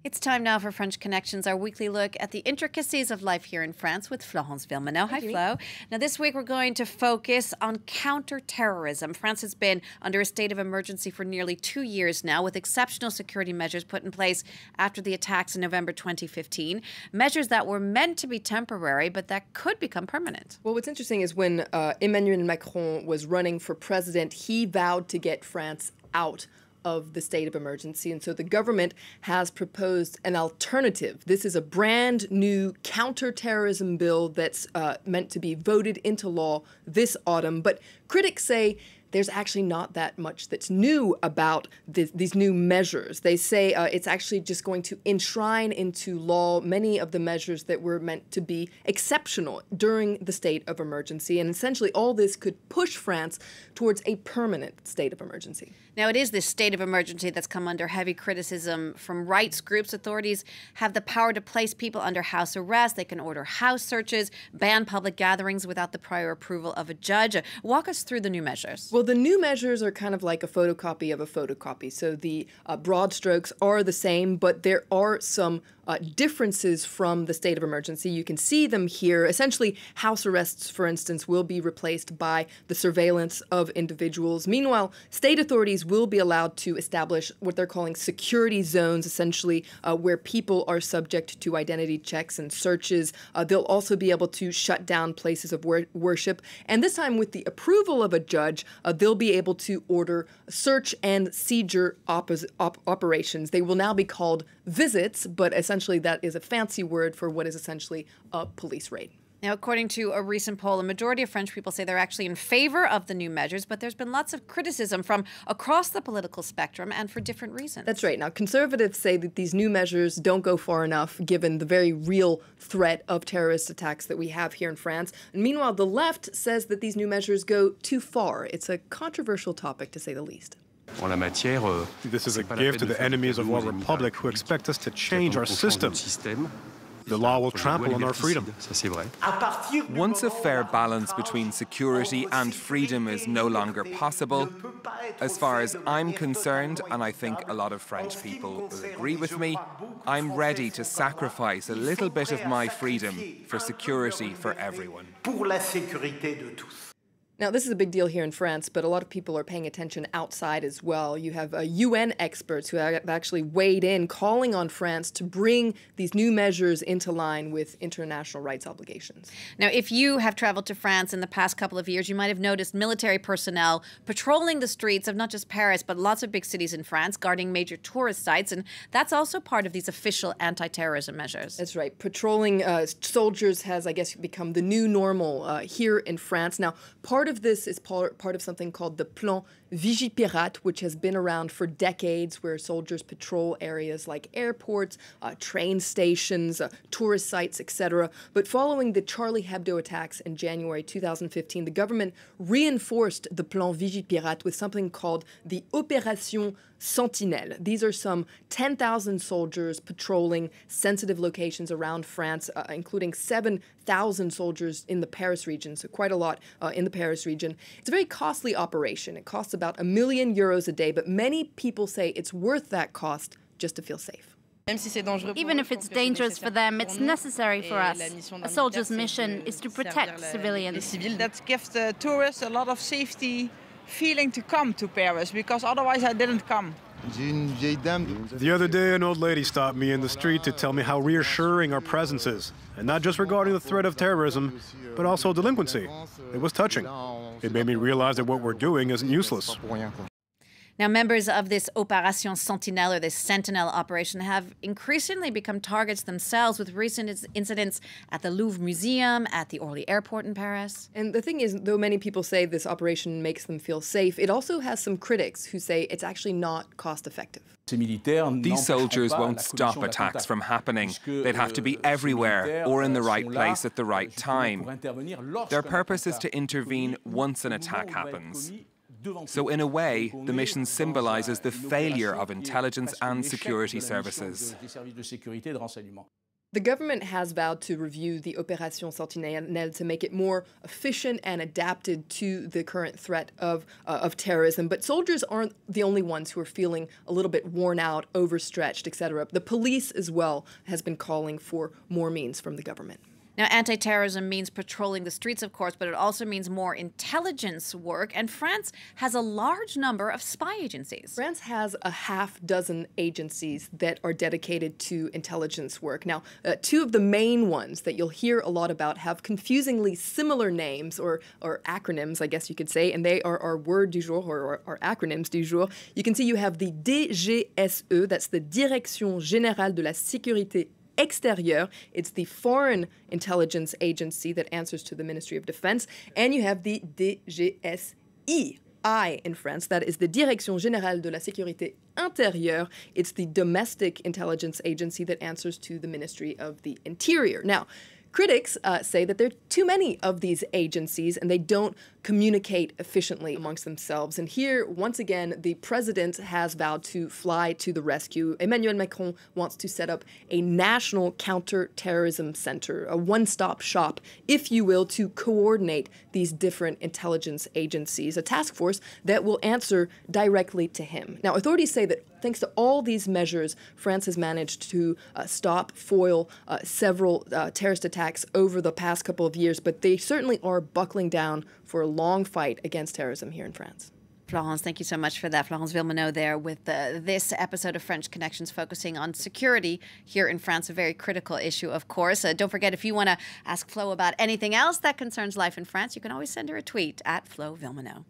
It's time now for French Connections, our weekly look at the intricacies of life here in France with Florence Villeneuve. Hi, Flo. Now, this week we're going to focus on counter-terrorism. France has been under a state of emergency for nearly 2 years now, with exceptional security measures put in place after the attacks in November 2015. Measures that were meant to be temporary, but that could become permanent. Well, what's interesting is when Emmanuel Macron was running for president, he vowed to get France out of the state of emergency. And so the government has proposed an alternative. This is a brand new counter-terrorism bill that's meant to be voted into law this autumn. But critics say there's actually not that much that's new about these new measures. They say it's actually just going to enshrine into law many of the measures that were meant to be exceptional during the state of emergency. And essentially all this could push France towards a permanent state of emergency. Now, it is this state of emergency that's come under heavy criticism from rights groups. Authorities have the power to place people under house arrest. They can order house searches, ban public gatherings without the prior approval of a judge. Walk us through the new measures. Well, the new measures are kind of like a photocopy of a photocopy. So the broad strokes are the same, but there are some differences from the state of emergency. You can see them here. Essentially, house arrests, for instance, will be replaced by the surveillance of individuals. Meanwhile, state authorities will be allowed to establish what they're calling security zones, essentially where people are subject to identity checks and searches. They'll also be able to shut down places of worship. And this time, with the approval of a judge, they'll be able to order search and seizure operations. They will now be called visits, but essentially that is a fancy word for what is essentially a police raid. Now, according to a recent poll, a majority of French people say they're actually in favor of the new measures, but there's been lots of criticism from across the political spectrum and for different reasons. That's right. Now, conservatives say that these new measures don't go far enough given the very real threat of terrorist attacks that we have here in France. And meanwhile, the left says that these new measures go too far. It's a controversial topic, to say the least. This is a gift to the enemies of our republic who expect us to change our system. The law will trample on our freedom. Once a fair balance between security and freedom is no longer possible, as far as I'm concerned, and I think a lot of French people will agree with me, I'm ready to sacrifice a little bit of my freedom for security for everyone. Now, this is a big deal here in France, but a lot of people are paying attention outside as well. You have UN experts who have actually weighed in, calling on France to bring these new measures into line with international rights obligations. Now, if you have traveled to France in the past couple of years, you might have noticed military personnel patrolling the streets of not just Paris, but lots of big cities in France, guarding major tourist sites. And that's also part of these official anti-terrorism measures. That's right. Patrolling soldiers has, I guess, become the new normal here in France. Now, part of this is part of something called the Plan Vigipirate, which has been around for decades, where soldiers patrol areas like airports, train stations, tourist sites, etc. But following the Charlie Hebdo attacks in January 2015, the government reinforced the Plan Vigipirate with something called the Opération Sentinelle. These are some 10,000 soldiers patrolling sensitive locations around France, including 7,000 soldiers in the Paris region, so quite a lot in the Paris region. It's a very costly operation. It costs about €1 million a day, but many people say it's worth that cost just to feel safe. Even if it's dangerous for them, it's necessary for us. A soldier's mission is to protect civilians. That gives the tourists a lot of safety feeling to come to Paris, because otherwise I didn't come. The other day, an old lady stopped me in the street to tell me how reassuring our presence is, and not just regarding the threat of terrorism, but also delinquency. It was touching. It made me realize that what we're doing isn't useless. Now, members of this Opération Sentinelle, or this Sentinel operation, have increasingly become targets themselves, with recent incidents at the Louvre Museum, at the Orly Airport in Paris. And the thing is, though many people say this operation makes them feel safe, it also has some critics who say it's actually not cost-effective. These soldiers won't stop attacks from happening. They'd have to be everywhere or in the right place at the right time. Their purpose is to intervene once an attack happens. So in a way, the mission symbolizes the failure of intelligence and security services. The government has vowed to review the Opération Sentinelle to make it more efficient and adapted to the current threat of terrorism. But soldiers aren't the only ones who are feeling a little bit worn out, overstretched, etc. The police as well has been calling for more means from the government. Now, anti-terrorism means patrolling the streets, of course, but it also means more intelligence work. And France has a large number of spy agencies. France has a half dozen agencies that are dedicated to intelligence work. Now, two of the main ones that you'll hear a lot about have confusingly similar names or acronyms, I guess you could say, and they are our word du jour or our acronyms du jour. You can see you have the DGSE, that's the Direction Générale de la Sécurité Extérieure. It's the Foreign Intelligence Agency that answers to the Ministry of Defense. And you have the DGSI in France. That is the Direction Générale de la Sécurité Intérieure. It's the Domestic Intelligence Agency that answers to the Ministry of the Interior. Now, critics say that there are too many of these agencies and they don't communicate efficiently amongst themselves. And here, once again, the president has vowed to fly to the rescue. Emmanuel Macron wants to set up a national counter-terrorism center, a one-stop shop, if you will, to coordinate these different intelligence agencies, a task force that will answer directly to him. Now, authorities say that thanks to all these measures, France has managed to foil several terrorist attacks over the past couple of years, but they certainly are buckling down for a long fight against terrorism here in France. Florence, thank you so much for that. Florence Villeminot there with this episode of French Connections focusing on security here in France, a very critical issue, of course. Don't forget, if you want to ask Flo about anything else that concerns life in France, you can always send her a tweet at Flo Villeminot.